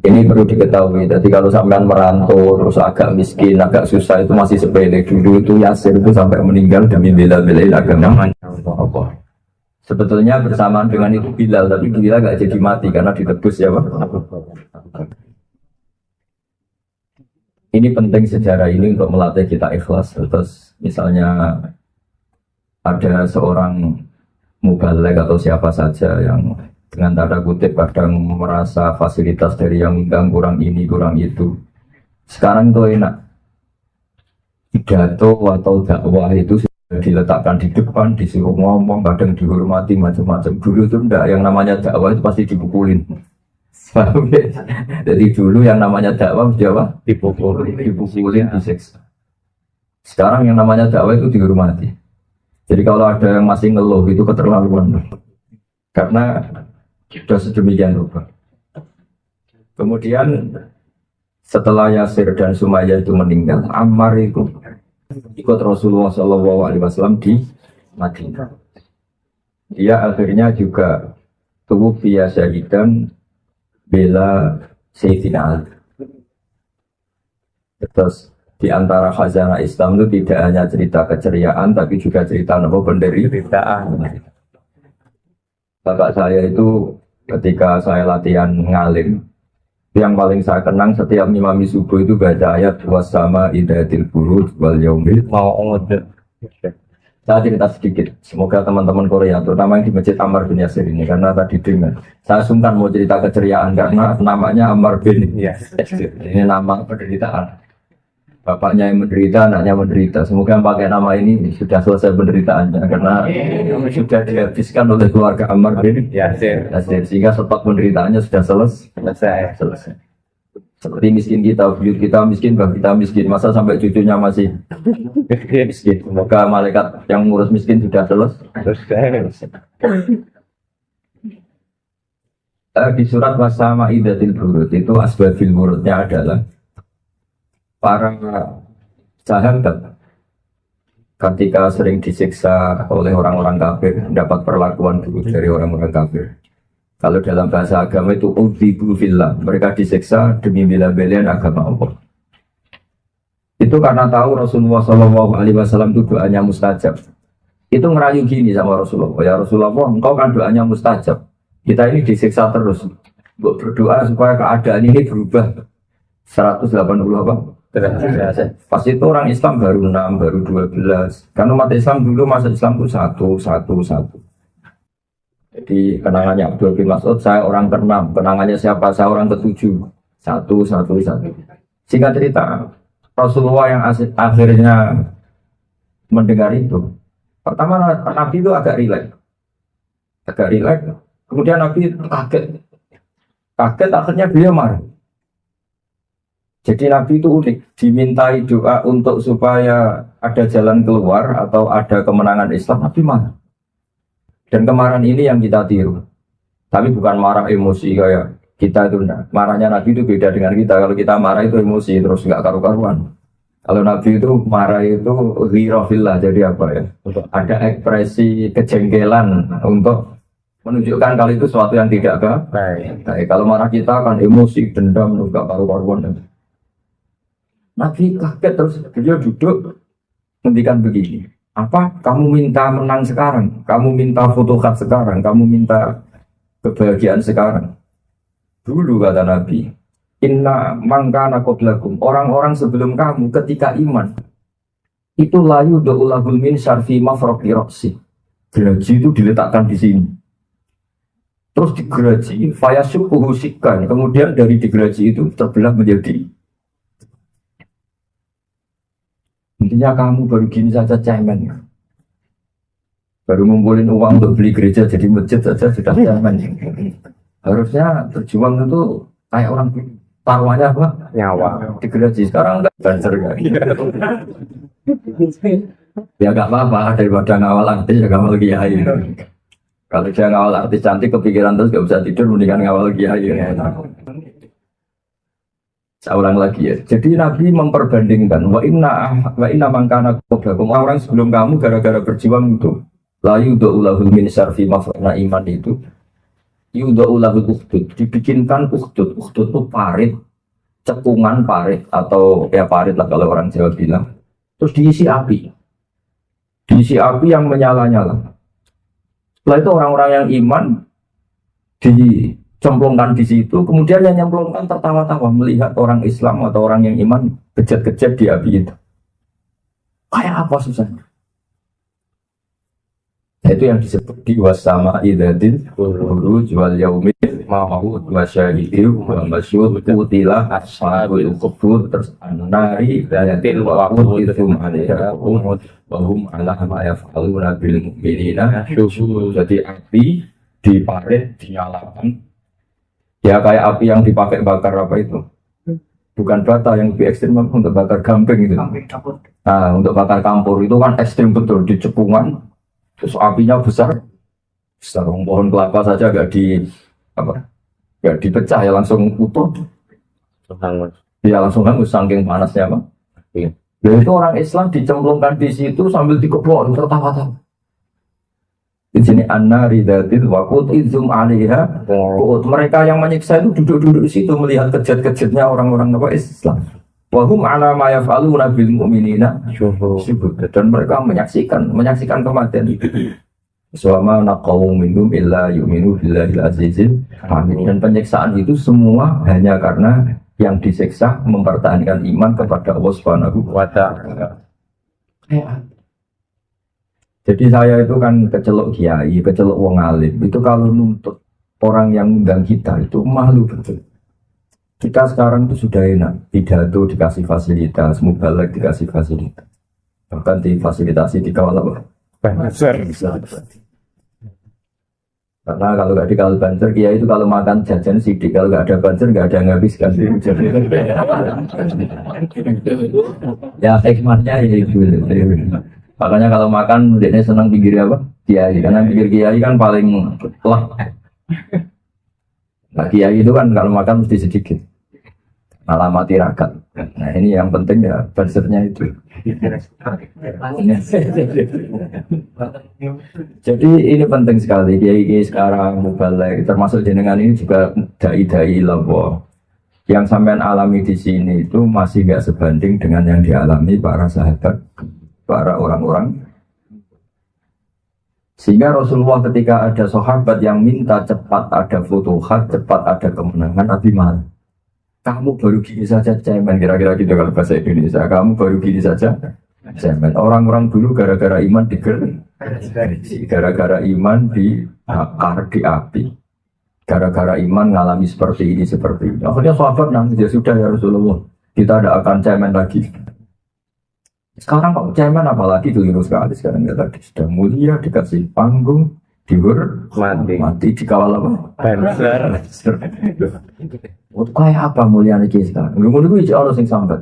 Ini perlu diketahui. Jadi kalau sampean merantau terus agak miskin, agak susah itu masih sepele. Dulu itu Yasir itu sampai meninggal demi bela-belain agama Allah. Sebetulnya bersamaan dengan itu Bilal, tapi Bilal gak jadi mati karena ditebus ya Pak. Ini penting sejarah ini untuk melatih kita ikhlas. Terus misalnya ada seorang mubalek atau siapa saja yang dengan tanda kutip kadang merasa fasilitas dari yang undang kurang ini kurang itu. Sekarang itu enak, pidato atau dakwah itu sudah diletakkan di depan, disuruh ngomong, kadang dihormati macam-macam. Dulu itu enggak, yang namanya dakwah itu pasti dipukulin. Jadi dulu yang namanya dakwah apa? Dipukulin, disiksa. Sekarang yang namanya dakwah itu dihormati. Jadi kalau ada yang masih ngeluh itu keterlaluan. Karena sudah sedemikian rupa. Kemudian setelah Yasir dan Sumayyah itu meninggal, Ammar itu ikut Rasulullah SAW di Madinah. Dia akhirnya juga tuwfiya syahidan bela Sayyidina Ali. Terus di antara khazanah Islam itu tidak hanya cerita keceriaan, tapi juga cerita penderitaan. Bapak saya itu ketika saya latihan ngalim, yang paling saya kenang setiap imami subuh itu baca ayat wasama idatil buruj wal yaumil mau'ud. Saya cerita sedikit, semoga teman-teman Korea, terutama yang di Masjid Ammar bin Yasir ini, karena tadi dengar, saya sungkan mau cerita keceriaan karena namanya Ammar bin Yasir, ini nama penderitaan. Bapaknya yang menderita, anaknya menderita. Semoga yang pakai nama ini sudah selesai penderitaannya karena sudah dihabiskan oleh keluarga Ammar bin Yasir. Sehingga stok penderitaannya sudah selesai. Seperti miskin kita, buyut kita miskin, bapak kita miskin. Masa sampai cucunya masih miskin. Semoga malaikat yang ngurus miskin sudah selesai. Di surat Wasama Idatil Burud itu asbabil murudnya adalah para sahabat ketika sering disiksa oleh orang-orang kafir dapat perlakuan dulu dari orang-orang kafir. Kalau dalam bahasa agama itu udzibu fillah, mereka disiksa demi bela-belain agama Allah. Itu karena tahu Rasulullah SAW itu doanya mustajab. Itu ngerayu gini sama Rasulullah, ya Rasulullah, engkau kan doanya mustajab. Kita ini disiksa terus. Berdoa supaya keadaan ini berubah 180 apa? Pas itu orang Islam baru 6, baru 12. Karena umat Islam dulu masa Islam itu satu. Jadi kenangannya Abdul bin Mas'ud, saya orang ke-6. Kenangannya siapa? Saya orang ke-7. Satu. Singkat cerita, Rasulullah yang akhirnya mendengar itu. Pertama Nabi itu agak rileks. Kemudian Nabi kaget. Akhirnya beliau marah. Jadi Nabi itu unik, dimintai doa untuk supaya ada jalan keluar atau ada kemenangan Islam, Nabi marah. Dan kemarahan ini yang kita tiru. Tapi bukan marah emosi kayak kita itu enggak. Marahnya Nabi itu beda dengan kita. Kalau kita marah itu emosi terus nggak karu-karuan. Kalau Nabi itu marah itu ghirafillah, jadi apa ya? Ada ekspresi kejengkelan untuk menunjukkan kalau itu sesuatu yang tidak baik. Kalau marah kita kan emosi, dendam, nggak karu-karuan. Nabi kaget terus beliau duduk ngendikan begini, apa kamu minta menang sekarang, kamu minta fotokat sekarang, kamu minta kebahagiaan sekarang. Dulu kata Nabi, inna mangkana qablakum, orang-orang sebelum kamu ketika iman itu layu do'ulahul min syarfi mafroqi roksi, geraji itu diletakkan di sini, terus digeraji fayasyukuhu sikkan, kemudian dari digeraji itu terbelah menjadi. Intinya kamu baru gini saja cemen. Baru ngumpulin uang untuk beli gereja jadi masjid saja sudah cemen. Harusnya berjuang itu kayak orang taruhannya apa? Nyawa. Di gereja sekarang enggak banser kan. Ya enggak apa-apa daripada ngawal artis ya ngawal kiai. Kalau dia ngawal artis cantik kepikiran terus enggak bisa tidur mendingan ngawal kiai. Saya ulang lagi ya. Jadi Nabi memperbandingkan wa inna mangkana qablakum, orang sebelum kamu gara-gara berjuang itu layu do'ulahul min syarfi mafrona iman Yudau lahul ukhdud, dibikinkan ukhdud. Ukhdud itu parit, cekungan parit atau ya parit lah kalau orang Jawa bilang. Terus diisi api. Diisi api yang menyala-nyala. Setelah itu orang-orang yang iman dicemplungkan di situ, kemudian yang nyemplungkan tertawa-tawa melihat orang Islam atau orang yang iman kejat-kejat di api itu. Kayak apa susahnya? Itu yang disebut di wasama idatil buruj wal yaumil ma'ud wa syahidil wa masyhud utilah ashabul qubur terus annari dayatil waqud itsum alaiha umud wa hum ala ma yaf'aluna bil mu'minina syuhud. Jadi api diparit dinyalakan ya kayak api yang dipakai bakar apa itu, bukan bata, yang lebih ekstrim untuk bakar gamping itu. Nah untuk bakar kampur itu kan ekstrim betul, di cekungan terus apinya besar, pohon kelapa saja gak dipecah ya langsung utuh, ya langsung hangus saking panasnya Pak. Dan itu orang Islam dicemplungkan di situ sambil dikepok tertawa-tawa. Di sini an-nari datil waqud idzum 'alaiha. Mereka yang menyiksa itu duduk-duduk di situ melihat kejat-kejatnya orang-orang Islam. Wa hum 'ala ma yaf'aluna bil mu'minina syuhud. Dan mereka menyaksikan kematian itu. Suama naqawm minhum illa yu'minu billahil azizil hamid. Dan penyiksaan itu semua hanya karena yang disiksa mempertahankan iman kepada Allah Subhanahu wa ta'ala. Jadi saya itu kan kecelok kiai, kecelok wong alim. Itu kalau nuntut orang yang undang kita itu malu betul. Kita sekarang itu sudah enak, pidato dikasih fasilitas, mubalek dikasih fasilitas, bahkan difasilitasi di kawal apa? Banser. Karena kalau nggak dikawal banser, kiai itu kalau makan jajan sidik, kalau nggak ada banser nggak ada yang habiskan. Ya hikmahnya itu. Makanya kalau makan dia senang pinggir apa? Kiai, karena pinggir kiai kan paling lah. Nah kiai itu kan kalau makan mesti sedikit, malah mati rakat. Nah ini yang penting ya bansernya itu. Jadi ini penting sekali. Kiai sekarang mubalek termasuk jenengan ini juga dai-dai lawa. Yang sampean alami di sini itu masih nggak sebanding dengan yang dialami para sahabat, para orang-orang. Sehingga Rasulullah ketika ada sahabat yang minta cepat ada futuhat, cepat ada kemenangan, Nabi marah. Kamu baru gini saja cemen, kira-kira gitu kalau bahasa Indonesia. Kamu baru gini saja cemen. Orang-orang dulu gara-gara iman gara-gara iman dibakar di api, gara-gara iman ngalami seperti ini. Akhirnya sahabat nangis, ya sudah ya Rasulullah, kita tidak akan cemen lagi. Sekarang Pak cemen apalagi keliru sekali sekarang ya, tadi sudah mulia dikasih panggung, mati dikawal apa? Banser. Kayak apa mulia nih sekarang? Ngomong itu Allah sing sambat.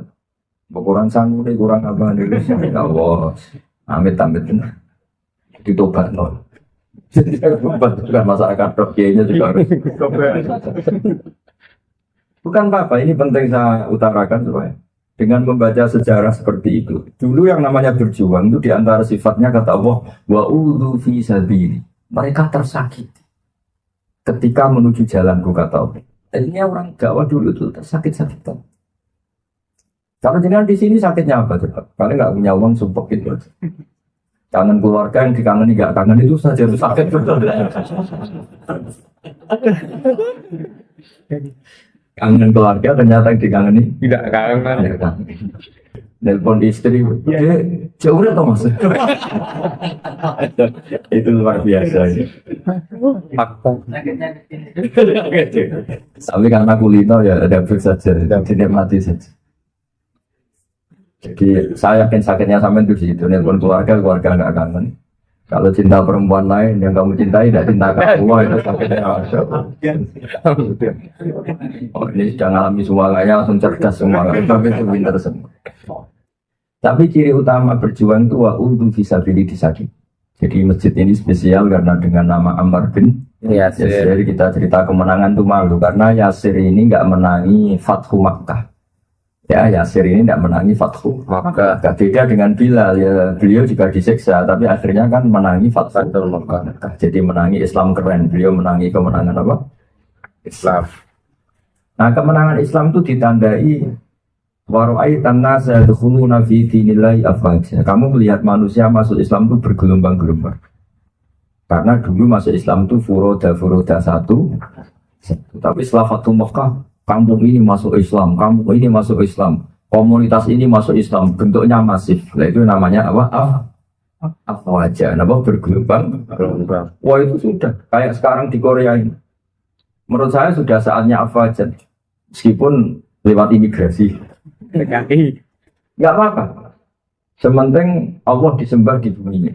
Kurang sanggup nih, kurang apa nih? Allah, amit ditobat nol. Jadi bukan masyarakat Turkinya juga harus. Bukan apa, ini penting saya utarakan supaya dengan membaca sejarah seperti itu. Dulu yang namanya berjuang itu diantara sifatnya kata Allah, wa'udhu fi sabili. Mereka tersakiti ketika menuju jalanku kata Allah. Ini orang dakwah dulu itu tersakit-sakitan. Kalau jenengan di sini sakitnya apa coba? Karena nggak punya uang sumpah gitu. Kangen keluarga yang dikangeni nggak kangen itu saja itu sakit betul. Kangen keluarga ternyata yang dikangeni tidak kangen. Nelpon istri, jauh atau mas? Itu luar biasa. Tapi karena kulino ya ada saja, dinikmati saja. Jadi saya yakin sakitnya sampai itu situ. Nelpon keluarga nggak kangen. Kalau cinta perempuan lain yang kamu cintai tidak cinta kamu, itu sakitnya. Oh ini sudah ngalami semuanya, langsung cerdas semua, tapi itu pintar semua. Tapi ciri utama berjuang itu wa'udhu fisabili disakit. Jadi masjid ini spesial karena dengan nama Ammar bin Yasir. Jadi kita cerita kemenangan itu malu karena Yasir ini nggak menangi Fathu Makkah. Ya, Yasir ini tidak menangi Fathu Makkah. Beda dengan Bilal, ya beliau juga disiksa, tapi akhirnya kan menangi Fathu Makkah. Jadi menangi Islam keren. Beliau menangi kemenangan apa? Islam. Nah, kemenangan Islam itu ditandai warai tanah yadkhuluna fi dinillahi afwaja. Kamu melihat manusia masuk Islam itu bergelombang-gelombang. Karena dulu masuk Islam itu furoda satu. Tapi setelah Fathu Makkah, kampung ini masuk Islam, kampung ini masuk Islam, komunitas ini masuk Islam, bentuknya masif. Nah, itu namanya apa? Afwaja. Apa bergelombang? Wah, itu sudah kayak sekarang di Korea ini. Menurut saya sudah saatnya afwaja. Meskipun lewat imigrasi. Enggak apa-apa. Sementing Allah disembah di bumi.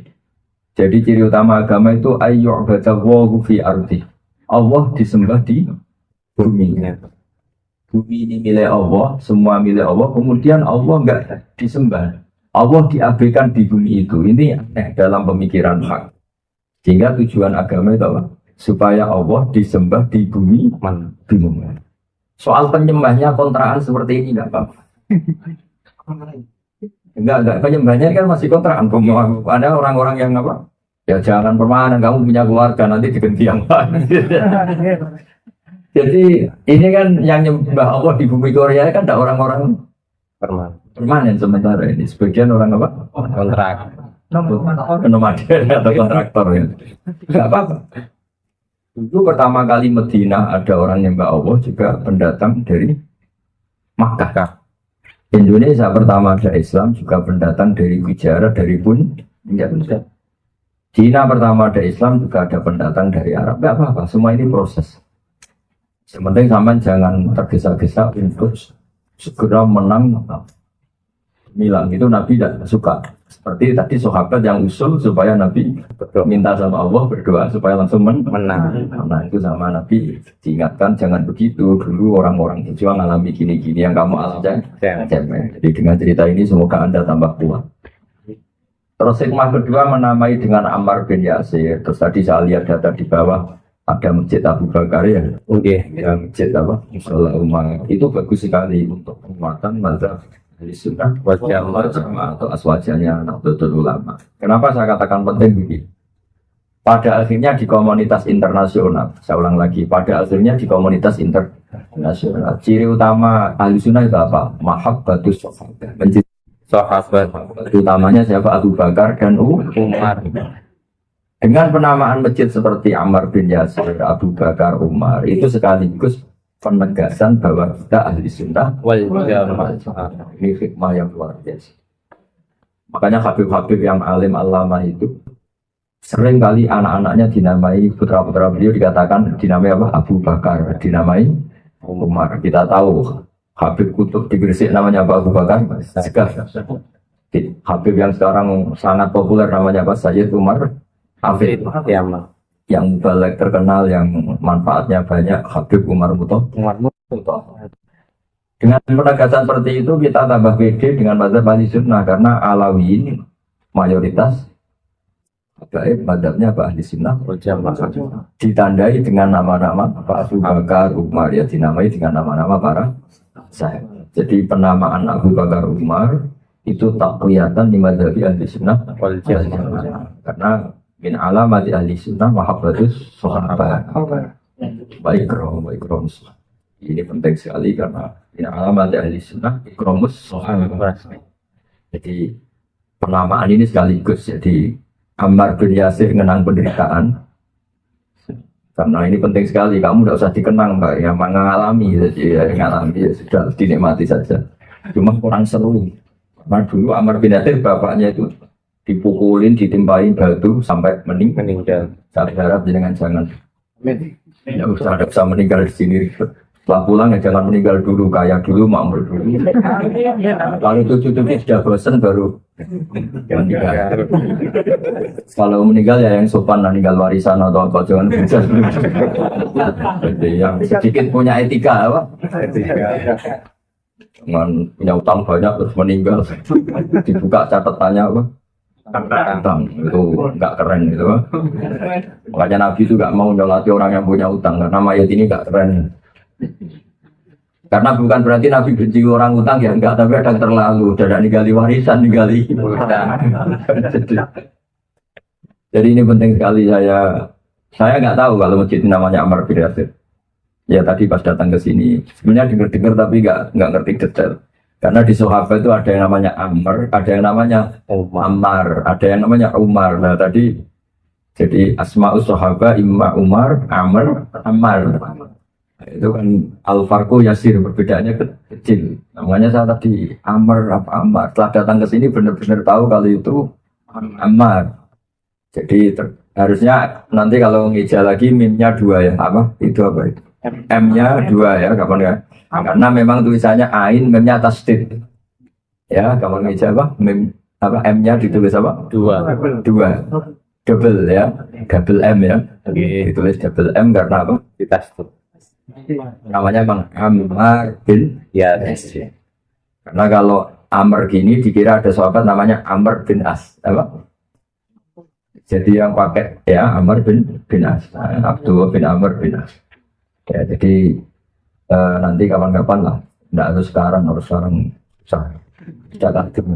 Jadi ciri utama agama itu ayyu'badallahi fi ardi. Allah disembah di bumi. Bumi ini milik Allah, semua milik Allah. Kemudian Allah enggak disembah. Allah diabaikan di bumi itu. Ini aneh dalam pemikiran hak. Sehingga tujuan agama itu apa? Supaya Allah disembah di bumi. Soal penyembahnya kontraan seperti ini enggak apa-apa. Enggak. Penyembahnya kan masih kontraan. Ada orang-orang yang apa? Ya jangan permanen, kamu punya keluarga, nanti diganti yang lain. Jadi ini kan yang nyembah Allah di bumi Korea kan ada orang-orang permanen sementara ini. Sebagian orang apa? Kontrak. Nomaden atau kontraktor ya. Enggak apa-apa. Dulu pertama kali Medina ada orang nyembah Allah juga pendatang dari Makkah. Indonesia pertama ada Islam juga pendatang dari Gujarat, dari Punjab. Cina pertama ada Islam juga ada pendatang dari Arab. Enggak apa-apa, semua ini proses. Sementing sampai jangan tergesa-gesa untuk segera menang. Milang itu Nabi tidak suka. Seperti tadi sahabat yang usul supaya Nabi minta sama Allah berdoa supaya langsung menang. Nah itu sama Nabi diingatkan jangan begitu. Dulu orang-orang berjuang alami gini-gini yang kamu alami. Jadi dengan cerita ini semoga Anda tambah kuat. Terus hikmah kedua menamai dengan Ammar bin Yasir. Terus tadi saya lihat data di bawah ada masjid Abu Bakar ya. Yang masjid apa? Musola Umar. Itu bagus sekali untuk penguatan mazhab Ahli Sunnah wal Jamaah atau aswajanya Nahdlatul Ulama. Kenapa saya katakan penting begini? Pada akhirnya di komunitas internasional, saya ulang lagi, pada akhirnya di komunitas internasional, ciri utama Ahli Sunnah itu apa? Mahabbatus sahabat. Sahabat utamanya siapa? Abu Bakar dan Umar. Dengan penamaan masjid seperti Ammar bin Yasir, Abu Bakar, Umar, itu sekaligus penegasan bahwa kita ahli sunnah wal jamaah. Ini hikmah yang luar biasa. Makanya Habib-habib yang alim alama itu sering kali anak-anaknya dinamai, putra-putra beliau dikatakan dinamai apa? Abu Bakar, dinamai Umar. Kita tahu Habib Kutub di Gresik namanya Pak Abu Bakar. Habib yang sekarang sangat populer namanya Pak Sayyid Umar Hafid. Yang balik terkenal, yang manfaatnya banyak, Habib Umar Muto. Dengan penegasan seperti itu kita tambah pede dengan mazhab Ahli Sunnah karena Alawi ini mayoritas baik mazhabnya Ahli Sunnah ditandai dengan nama-nama Pak Abu Bakar, Umar, ya dinamai dengan nama-nama para saya. Jadi penamaan Abu Bakar Umar itu tak kelihatan di mazhab Ahli Sunnah wal Jamaah karena min alamati Ahli Sunnah mahabbatus sahabat. Baik rom. Ini penting sekali karena min alamati Ahli Sunnah ikromus sahabat. Jadi penamaan ini sekaligus jadi Ammar bin Yasir mengenang penderitaan. Karena ini penting sekali, kamu tidak usah dikenang Mbak, yang mengalami, jadi ya, mengalami ya sudah dinikmati saja. Cuma kurang seru. Karena dulu Ammar bin Yasir bapaknya itu dipukulin, ditimpain batu sampai meninggal. Saya berharap dengan jangan, ya usah meninggal di sini. Setelah pulang ya jangan meninggal dulu, kaya dulu, makmur dulu. Kalau cucu-cucu sudah bosan baru meninggal. Kalau meninggal ya yang sopan, meninggal warisan atau apa, jangan bosan. Jadi yang sedikit punya etika apa? Jangan punya utang banyak terus meninggal. Dibuka catatannya apa? Utang itu nggak keren itu. Makanya Nabi itu nggak mau nyolati orang yang punya utang karena mayat ini nggak keren. Karena bukan berarti Nabi benci orang utang ya enggak, tapi ada yang terlalu, ada ninggali warisan, ninggali. Jadi ini penting sekali saya nggak tahu kalau masjid namanya Ammar bin Yasir. Ya tadi pas datang ke sini, sebenarnya dengar-dengar tapi nggak ngerti detail. Karena di sahabat itu ada yang namanya Ammar, ada yang namanya Ammar, ada yang namanya Umar. Nah tadi jadi asma'us sahabat imma Umar, Ammar, Ammar. Itu kan al-farqu yasir, perbedaannya kecil. Namanya saya tadi Ammar apa Ammar. Setelah datang ke sini benar-benar tahu kalau itu Ammar. Jadi harusnya nanti kalau ngeja lagi mimnya 2 ya, apa? Itu apa itu? M-nya 2 ya, kapan ya? Karena memang tulisannya ain, mimnya tasdid. Ya, kapan ngeja apa? Mim apa M-nya ditulis apa? 2. Double ya, double M ya. Ditulis double M karena apa? Ditasdid. Namanya Bang Ammar bin Yasir. Karena kalau Amr gini dikira ada sahabat namanya Amr bin As, apa? Jadi yang pakai ya Amr bin As, Abdullah bin Amr bin As. Ya, jadi nanti kapan-kapan lah, tidak harus sekarang susah, tidak takdir.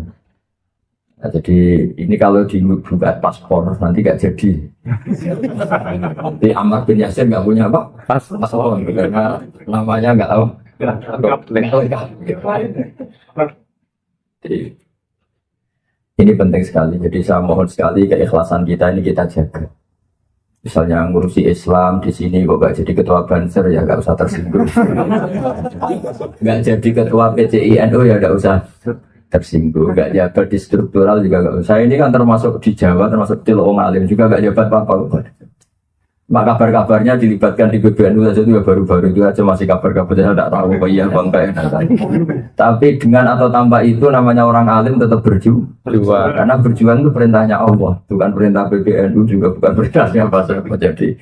Nah, jadi ini kalau dibuka paspor nanti gak jadi. Nanti Amr bin Yasir nggak punya apa? Paspor karena namanya nggak tahu. Jadi, ini penting sekali. Jadi saya mohon sekali keikhlasan kita ini kita jaga. Misalnya ngurusi Islam di sini kok gak jadi ketua Banser ya gak usah tersinggung. Gak jadi ketua PCINU ya gak usah tersinggung. Gak jabat di struktural juga gak usah. Ini kan termasuk di Jawa, termasuk di Loong Alim juga gak jabat apa-apa. Maka kabar-kabarnya dilibatkan di PBNU saja itu ya baru-baru itu aja masih kabar-kabar saya tidak tahu apa iya bangga ya. Tapi dengan atau tanpa itu namanya orang alim tetap berjuang. Karena berjuang itu perintahnya Allah, bukan perintah PBNU juga bukan perintahnya apa-apa. Jadi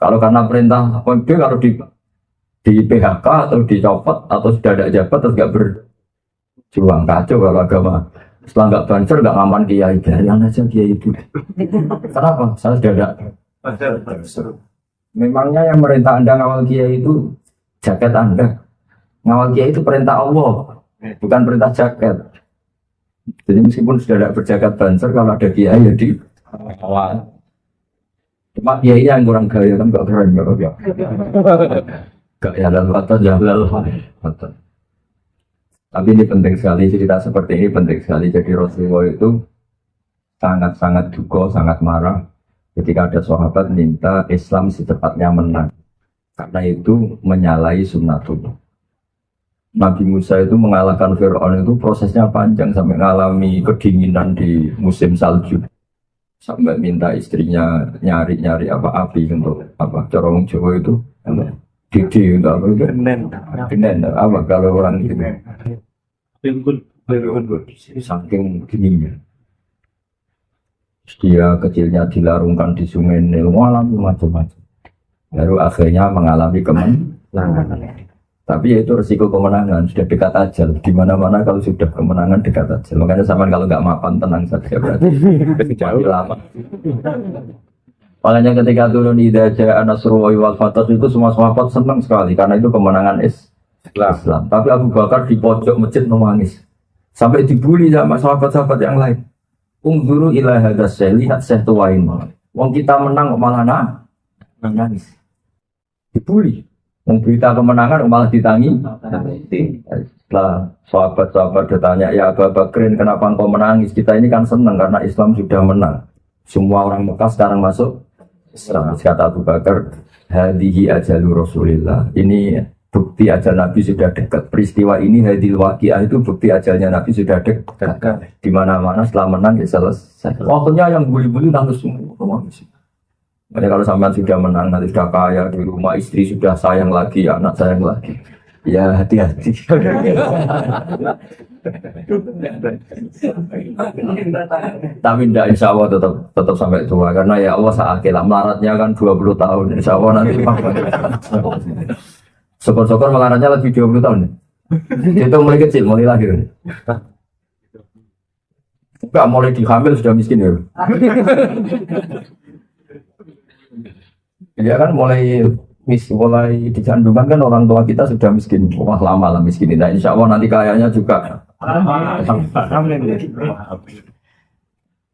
kalau karena perintah dia kalau di PHK atau dicopot atau sudah ada jabat terus nggak berjuang kacau kalau agama. Setelah nggak banser nggak ngaman kiai biarin aja kiai itu. Kenapa? Saya sudah ada. Memangnya yang merintah Anda ngawal kiai itu jaket Anda. Ngawal kiai itu perintah Allah, bukan perintah jaket. Jadi meskipun sudah tidak berjaket banser, kalau ada kiai ya di awal. Cuma kiai yang kurang gaya kan gak keren gak ya. Gak ya lalu atau jalan. Tapi ini penting sekali, cerita seperti ini penting sekali. Jadi Rasulullah itu sangat-sangat duka, sangat marah ketika ada sahabat minta Islam secepatnya menang. Karena itu menyalahi sunnatullah. Nabi Musa itu mengalahkan Fir'aun itu prosesnya panjang sampai mengalami kedinginan di musim salju. Sampai minta istrinya nyari-nyari apa api untuk apa corong Jawa itu didi untuk apa itu genen apa kalau orang itu saking dinginnya. Dia kecilnya dilarungkan di sungai Nil, mengalami macam-macam. Baru akhirnya mengalami kemenangan. Tapi ya itu resiko kemenangan, sudah dekat ajal. Di mana-mana kalau sudah kemenangan dekat ajal. Makanya sama kalau nggak mapan tenang saja berarti. Jauh lama. Makanya ketika turun Idza jaa nasrullahi wal fath itu semua sahabat senang sekali karena itu kemenangan Islam. Tapi Abu Bakar di pojok masjid menangis. Sampai dibully sama sahabat-sahabat yang lain. Ungzuru ila hadas syekh, lihat syekh tuain. Wong kita menang kok malah nangis. Dibully. Wong berita kemenangan malah ditangi. Setelah sahabat-sahabat bertanya, ya Abu Bakrin kenapa engkau menangis? Kita ini kan senang karena Islam sudah menang. Semua orang Mekah sekarang masuk Islam. Kata Abu Bakar, hadihi ajalu Rasulillah. Ini bukti ajal Nabi sudah dekat. Peristiwa ini hadil waqiah itu bukti ajalnya Nabi sudah dekat. Di mana-mana setelah menang ya selesai. Waktunya yang bully-bully nangis semua. Makanya kalau sampean sudah menang, nanti sudah kaya di rumah, istri sudah sayang lagi, anak sayang lagi. Ya hati-hati. Tapi tidak, insya Allah tetap sampai tua karena ya Allah saatnya melaratnya kan 20 tahun. Insya Allah nanti syukur-syukur melaratnya lebih 20 tahun. Itu mulai kecil, mulai lahir. Enggak, mulai dihamil sudah miskin ya. Ya kan mulai mulai dicantumkan kan orang tua kita sudah miskin, wah lama lah miskin. Nah, insya Allah nanti kayaknya juga.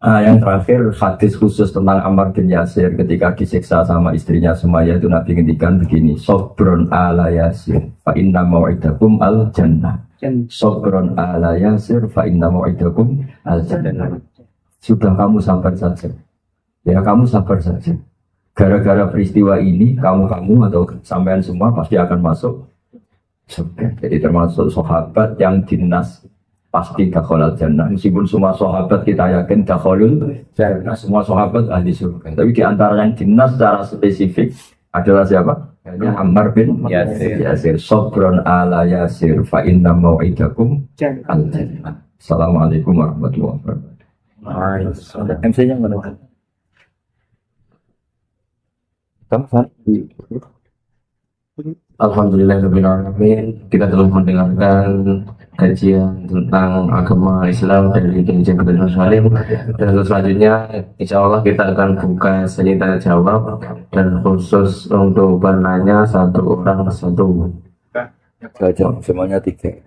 Yang terakhir hadis khusus tentang Ammar bin Yasir ketika disiksa sama istrinya Sumayyah itu Nabi ngendikan begini, Sobron ala Yasir fa inna mau'idakum al jannah. Sobron ala Yasir fa inna mau'idakum al jannah. Sudah kamu sabar saja. Ya kamu sabar saja. Gara-gara peristiwa ini kamu atau sampean semua pasti akan masuk surga. Jadi termasuk sahabat yang dinas pasti dakhalal jannah. Meskipun semua sahabat kita yakin dakhalul jannah, semua sahabat ahli surga. Tapi di antara yang dinas secara spesifik adalah siapa? Ammar bin Yasir. Sobron ala Yasir fa inna mau'idakum al jannah. Assalamualaikum warahmatullahi wabarakatuh. MC-nya mana? Alhamdulillahirrahmanirrahim. Kita telah mendengarkan kajian tentang agama Islam dari Kiai Abdul Salim. Dan selanjutnya insya Allah kita akan buka sesi tanya jawab dan khusus untuk bertanya satu orang satu. Semuanya 3.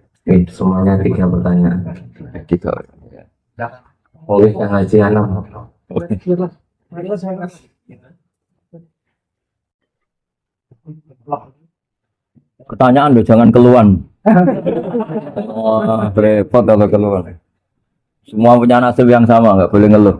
Semuanya 3 pertanyaan. 3. Oleh yang ngaji anak. Pertanyaan loh, jangan keluhan. Oh, repot kalau keluhan. Semua punya nasib yang sama, nggak boleh ngeluh.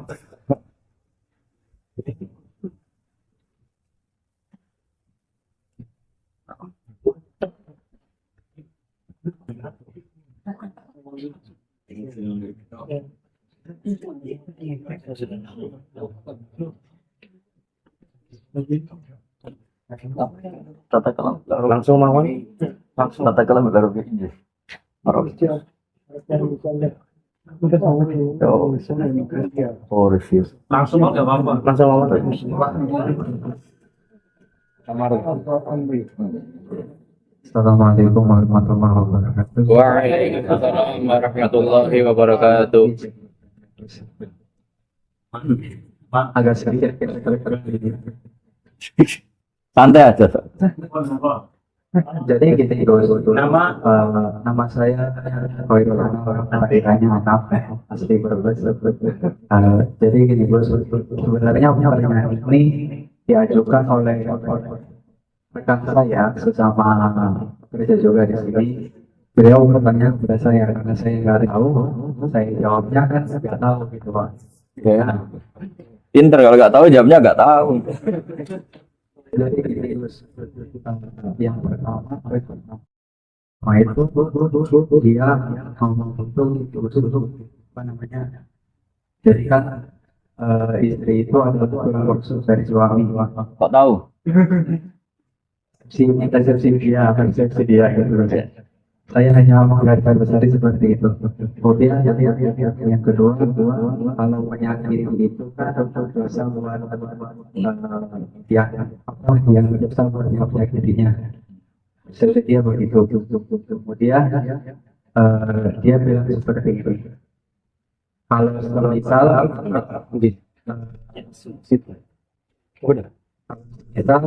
Tata kalam Langsung mawon. langsung tata kalam baru begini. Oh, review. Langsung mawon. Assalamualaikum warahmatullahi wabarakatuh. Waalaikumsalam warahmatullahi wabarakatuh. Agak sedikit Santai aja. jadi gini nama saya Khairul Anwar, panggilannya Anaf, asli Brebes. Jadi gini bos, sebenarnya pertanyaan ini diajukan oleh rekan saya sesama kerja juga di sini. Beliau bertanya kepada saya karena saya nggak tahu, saya jawabnya kan nggak tahu gitu pak. Ya. Pinter kalau nggak tahu jawabnya nggak tahu. Jadi yang pertama itu dia ngomong itu apa namanya, jadi kan istri itu adalah tulang rusuk dari suami. Kok tahu? Persepsi dia gitu loh ya. Saya hanya menggambarkan besar seperti itu. Kemudian yang kedua kalau penyakit itu kan dosa buat yang dosa buat penyakitnya. Seperti dia begitu. Kemudian dia bilang seperti itu. Kalau misal kita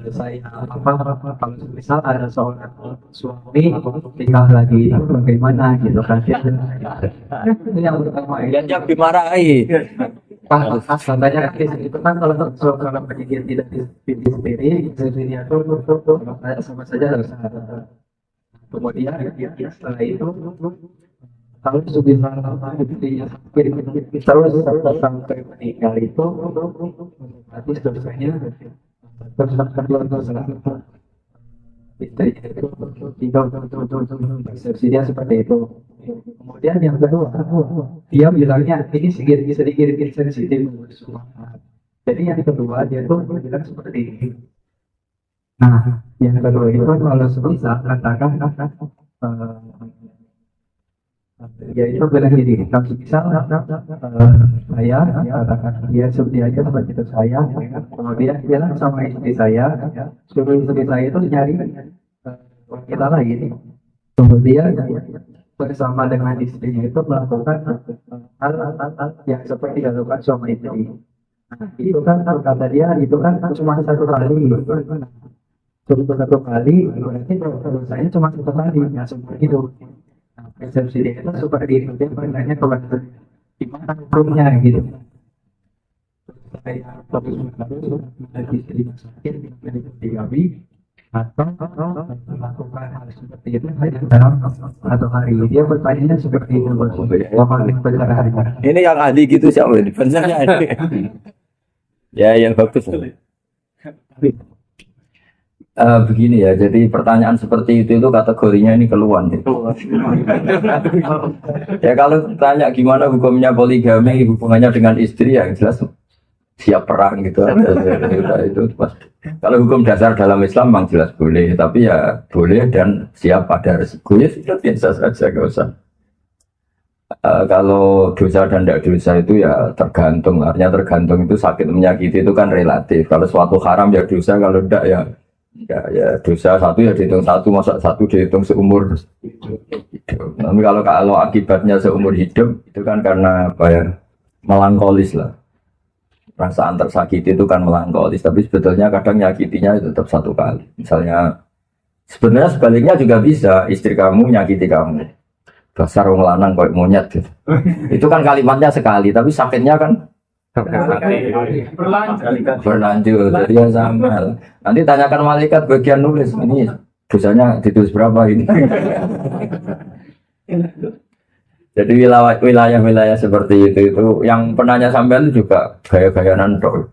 saya kalau misal ada seorang suami nikah lagi itu bagaimana gitu kan, itu yang pertama Yang dimarahi. katanya itu kan kalau penyakit tidak dipilih sendiri istrinya itu sama saja harus kemudian setelah itu kalau sudah istrinya terus sampai meninggal itu berarti dosanya terus istrinya itu tidak persepsi dia seperti itu. Kemudian yang kedua dia bilangnya ini sedikit sensitif. Jadi yang kedua dia tuh bilang seperti ini. Nah yang kedua itu kalau bisa katakan ya itu bilang gini, kalau misal saya katakan dia seperti aja seperti itu saya, kemudian bilang sama istri saya, suruh istri saya itu nyari kita lagi, kemudian bersama dengan istrinya itu melakukan hal yang seperti dilakukan suami istri. Nah, itu kan kata dia itu kan cuma satu kali. Suruh satu kali, berarti dosanya cuma satu kali, nggak seumur hidup. Nah, persepsi dia itu seperti itu, dia pandangnya kalau gimana hukumnya gitu. Saya harus lagi istri sakit, digawi, atau melakukan hal seperti itu dalam satu hari. Dia bertanya seperti itu, yang paling besar hari. Ini yang ahli gitu siapa ini? Benernya ahli. Ya, yang bagus. Begini ya, jadi pertanyaan seperti itu kategorinya ini keluhan. Ya kalau tanya gimana hukumnya poligami, hubungannya dengan istri ya jelas siap perang gitu. Itu pasti. Kalau hukum dasar dalam Islam memang jelas boleh, tapi ya boleh dan siap pada resiko ya sudah biasa saja, gak usah. Kalau dosa dan tidak dosa itu ya tergantung, artinya tergantung itu sakit menyakiti itu kan relatif. Kalau suatu haram ya dosa, kalau tidak ya dosa satu ya dihitung satu, masa satu dihitung seumur hidup. Tapi kalau akibatnya seumur hidup itu kan karena apa ya, melankolis lah. Perasaan tersakiti itu kan melankolis, tapi sebetulnya kadang nyakitinya itu tetap satu kali. Misalnya sebenarnya sebaliknya juga bisa, istri kamu nyakiti kamu. Dasar wong lanang koyo monyet gitu. Itu kan kalimatnya sekali, tapi sakitnya kan berlanjut. Jadi ya sama. Nanti tanyakan malaikat bagian nulis, ini dosanya ditulis berapa ini. Jadi wilayah-wilayah seperti itu yang penanya sampean itu juga gaya-gayanan tok.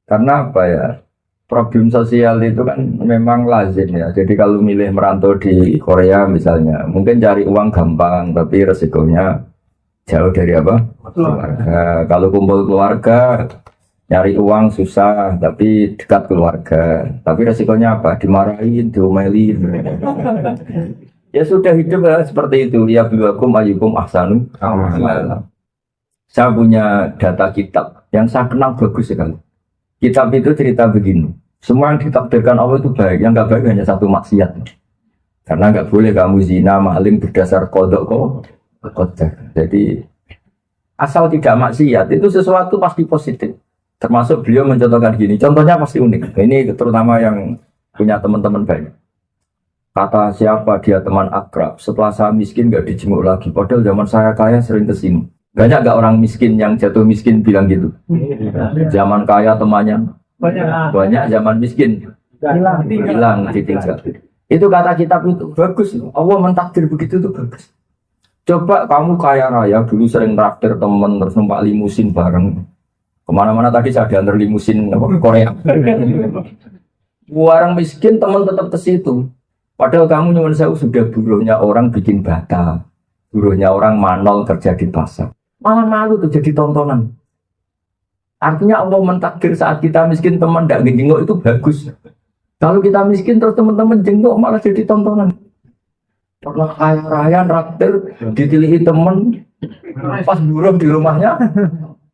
Karena apa ya? Problem sosial itu kan memang lazim ya. Jadi kalau milih merantau di Korea misalnya, mungkin cari uang gampang, tapi resikonya jauh dari apa? Keluarga. Kalau kumpul keluarga, nyari uang susah, tapi dekat keluarga. Tapi resikonya apa? Dimarahin, diomelin. Ya sudah hidup ya, seperti itu. Ya biwakum ayyukum ahsanu amala. Saya punya data kitab yang saya kenal bagus sekali. Kitab itu cerita begini. Semua yang ditakdirkan Allah itu baik. Yang nggak baik hanya satu maksiat. Karena nggak boleh kamu zina, maling berdasar kodok kodok. Jadi asal tidak maksiat itu sesuatu pasti positif. Termasuk beliau mencontohkan gini. Contohnya pasti unik. Ini terutama yang punya teman-teman banyak. Kata siapa dia teman akrab, setelah saya miskin gak dijenguk lagi, padahal zaman saya kaya sering kesini. Banyak gak orang miskin yang jatuh miskin bilang gitu? Zaman kaya temannya banyak, zaman miskin hilang ditinggal. Itu kata kitab itu bagus, Allah mentakdir begitu itu bagus. Coba kamu kaya raya dulu sering traktir teman terus numpak limusin bareng kemana-mana, tadi saya diantar limusin Korea. Orang miskin teman tetap ke situ. Padahal kamu nyuwun sewu sudah buruhnya orang bikin bata, buruhnya orang manol kerja di pasar. Malah malu tuh jadi tontonan. Artinya Allah mentakdir saat kita miskin teman tidak ngejenguk itu bagus. Kalau kita miskin terus teman-teman jenguk malah jadi tontonan. Pernah kaya raya traktir ditilihi teman pas buruh di rumahnya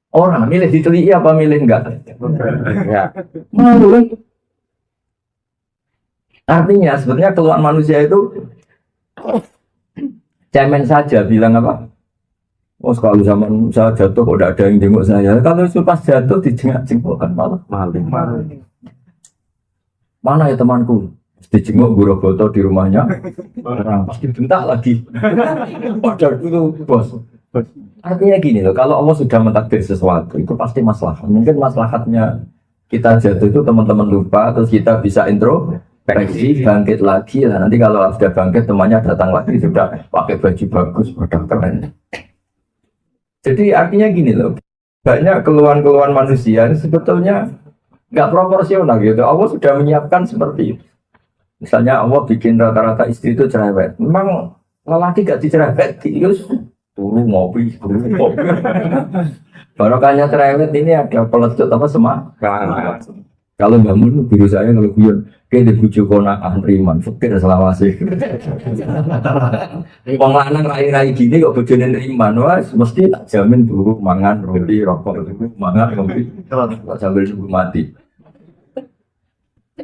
orang milih ditilihi apa milih enggak? Ya. Malu kan? Artinya sebetulnya keluhan manusia itu cemen saja, bilang apa? Oh kalau zaman saya jatuh kok tidak ada yang jenguk saya. Kalau pas jatuh dijenguk kan malah maling. Mana ya temanku? Dijenguk guru foto di rumahnya. Orang pasti bentak lagi. Padahal itu bos. Artinya gini loh, kalau Allah sudah mentakdir sesuatu itu pasti maslahat. Mungkin maslahatnya kita jatuh itu teman-teman lupa, terus kita bisa intro. Bangkit lagi lah, nanti kalau sudah bangkit temannya datang lagi sudah pakai baju bagus, udah keren. Jadi artinya gini loh, banyak keluhan-keluhan manusia sebetulnya nggak proporsional gitu. Allah sudah menyiapkan seperti itu. Misalnya Allah bikin rata-rata istri itu cerewet, memang lelaki gak dicerewet, terus turu ngopi. Barokahnya cerewet ini ada pelecut apa semangat. Kalau bangun biru saya kalau guyon kayak dibujuk konak antriman fikir selawase. Wong lanang rai-rai gini kok bojone nriman wah mesti tak jamin turu mangan roti rokok mangan ngopi kok sambil nunggu mati.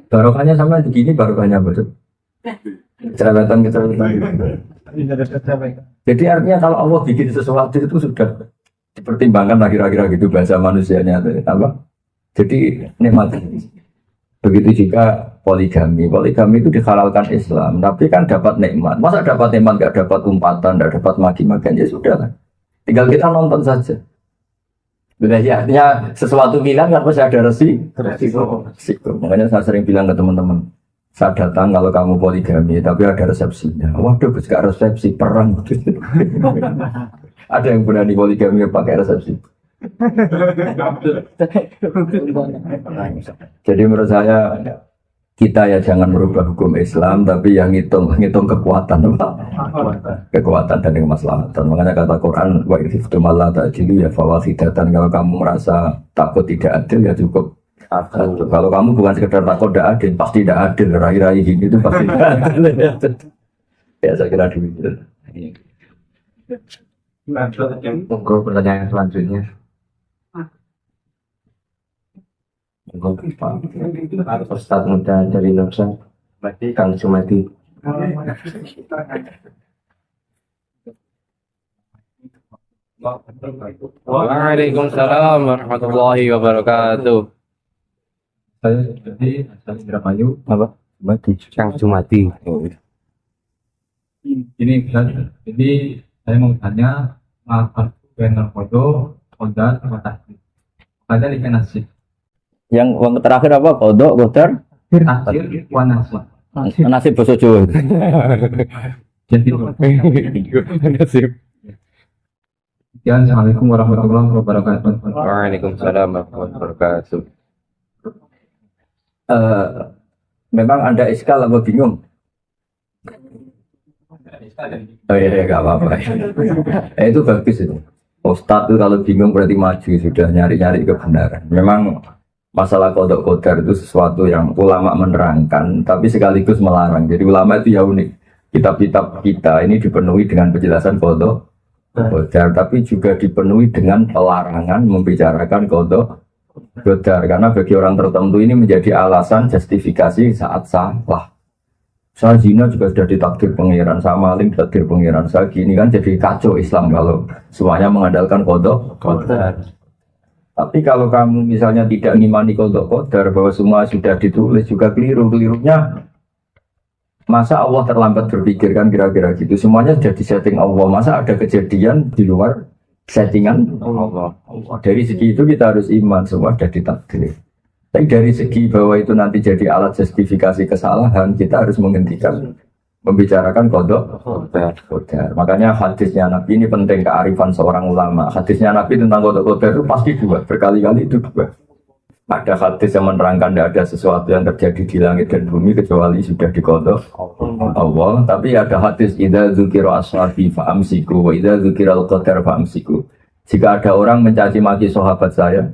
Barokahnya sama begini barokahnya betul. Cerewetan. Jadi artinya kalau Allah bikin sesuatu itu sudah dipertimbangkan kira-kira gitu bahasa manusianya apa? Jadi nikmat. Begitu juga poligami. Poligami itu dihalalkan Islam, tapi kan dapat nikmat. Masa dapat nikmat nggak dapat umpatan, nggak dapat maki-makian, ya sudah lah. Tinggal kita nonton saja. Benar ya, artinya sesuatu pilihan kan pasti ada resiko. Makanya saya sering bilang ke teman-teman, saya datang kalau kamu poligami, tapi ada resepsinya. Waduh, gak resepsi, perang. Ada yang berani poligami pakai resepsi. Jadi menurut saya kita ya jangan merubah hukum Islam, tapi yang ngitung kekuatan, kekuatan dan kemaslahatan. Makanya kata Quran, wa iftum Allah ta'jilu ya fawahidatan. Kalau kamu merasa takut tidak adil ya cukup. Kalau kamu bukan sekedar takut tidak adil, pasti tidak adil. Rai-rai ini itu pasti tidak adil. Ya saya kira demikian. Monggo pertanyaan selanjutnya. Ustaz muda dari Nursa, Kang Sumadi. Waalaikumsalam warahmatullahi wabarakatuh. Saya jadi asal Indramayu. Apa? Kang Sumadi. Ini Ustaz, jadi saya mau tanya apa benar foto kodar sama tasbih. Ada di nasib. Yang terakhir apa? Kodok, kodar, Tasbih wanasib. nasib bahasa Jawa. Jadi Nasib. sekian. Assalamualaikum warahmatullahi wabarakatuh. Waalaikumsalam warahmatullahi wabarakatuh. Memang Anda iskal apa bingung? Oh iya, nggak apa-apa. Itu bagus itu. Ustadz itu kalau bingung berarti maju, sudah nyari-nyari kebenaran. Memang masalah kodok kodar itu sesuatu yang ulama menerangkan, tapi sekaligus melarang. Jadi ulama itu ya unik. Kitab-kitab kita ini dipenuhi dengan penjelasan kodok kodar, tapi juga dipenuhi dengan pelarangan membicarakan kodok kodar. Karena bagi orang tertentu ini menjadi alasan justifikasi saat salah. Saya zina juga sudah ditakdir pengiran, sama maling ditakdir pengiran. Saya gini kan jadi kacau Islam kalau semuanya mengandalkan kodok kodar. Tapi kalau kamu misalnya tidak ngimani kodok kodar bahwa semua sudah ditulis juga kelirunya. Masa Allah terlambat berpikir kan kira-kira gitu. Semuanya sudah disetting Allah. Masa ada kejadian di luar settingan Allah. Dari segi itu kita harus iman, semua sudah ditakdir. Tapi dari segi bahwa itu nanti jadi alat justifikasi kesalahan, kita harus menghentikan membicarakan kodok kodar. Makanya hadisnya Nabi ini penting, kearifan seorang ulama. Hadisnya Nabi tentang kodok kodar itu pasti dua, berkali-kali itu dua. Ada hadis yang menerangkan tidak ada sesuatu yang terjadi di langit dan bumi kecuali sudah dikodok Allah. Tapi ada hadis idza dzukira ashabi fa'amsiku wa idza dzukira al-qadar fa'amsiku. Jika ada orang mencaci maki sahabat saya,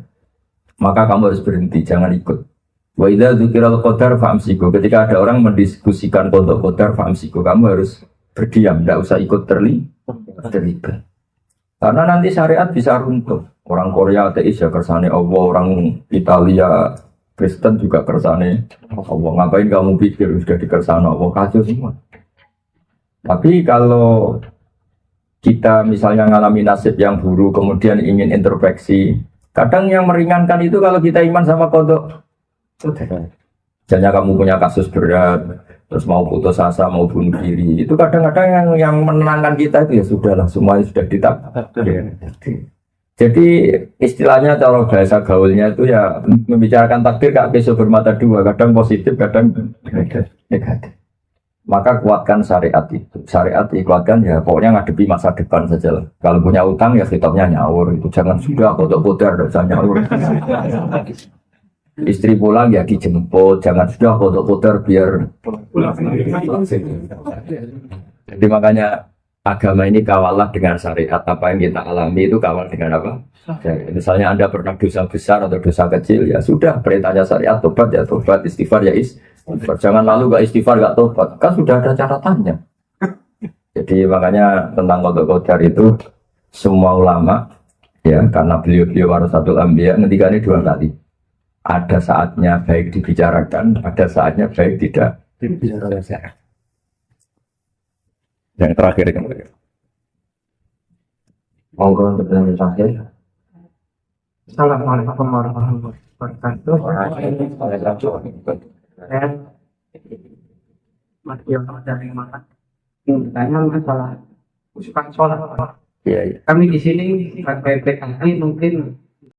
maka kamu harus berhenti, jangan ikut. Wa idza dzukira al-qadar fa'amsiku. Ketika ada orang mendiskusikan kodok kodar fa'amsiku, kamu harus berdiam, tidak usah ikut terlibat. Karena nanti syariat bisa runtuh. Orang Korea ateis ya kersane Allah, orang Italia Kristen juga kersane Allah. Ngapain kamu pikir sudah dikersane Allah, kacau semua. Tapi kalau kita misalnya ngalami nasib yang buruk kemudian ingin introspeksi, kadang yang meringankan itu kalau kita iman sama kodok. Misalnya kamu punya kasus berat, terus mau putus asa, mau bunuh diri, itu kadang-kadang yang menenangkan kita itu ya sudahlah, semuanya sudah ditakdir. Jadi istilahnya kalau bahasa gaulnya itu ya membicarakan takdir kak besok bermata dua, kadang positif, kadang negatif. Maka kuatkan syariat itu. Syariat dikuatkan ya pokoknya ngadepi masa depan saja lah. Kalau punya utang ya kitabnya nyaur, itu jangan sudah kodok-kodar dosa nyaur. Istri pulang ya dijemput, jangan sudah kodok-kodar biar jadi makanya agama ini kawalah dengan syariat. Apa yang kita alami itu kawal dengan apa? Misalnya Anda pernah dosa besar atau dosa kecil, ya sudah perintahnya syariat tobat ya tobat, istighfar ya istighfar. Jangan lalu gak istighfar gak tobat, kan sudah ada catatannya. Jadi makanya tentang kodok kodar itu semua ulama ya karena beliau warasatul anbiya ketika ini dua kali. Ada saatnya baik dibicarakan, ada saatnya baik tidak dibicarakan. Yang terakhir kan. Monggo untuk yang terakhir. Assalamualaikum warahmatullahi wabarakatuh. Saya Mas Yono dari mana? Tanya masalah usukan sholat. Iya, iya. Kami di sini sebagai PKI mungkin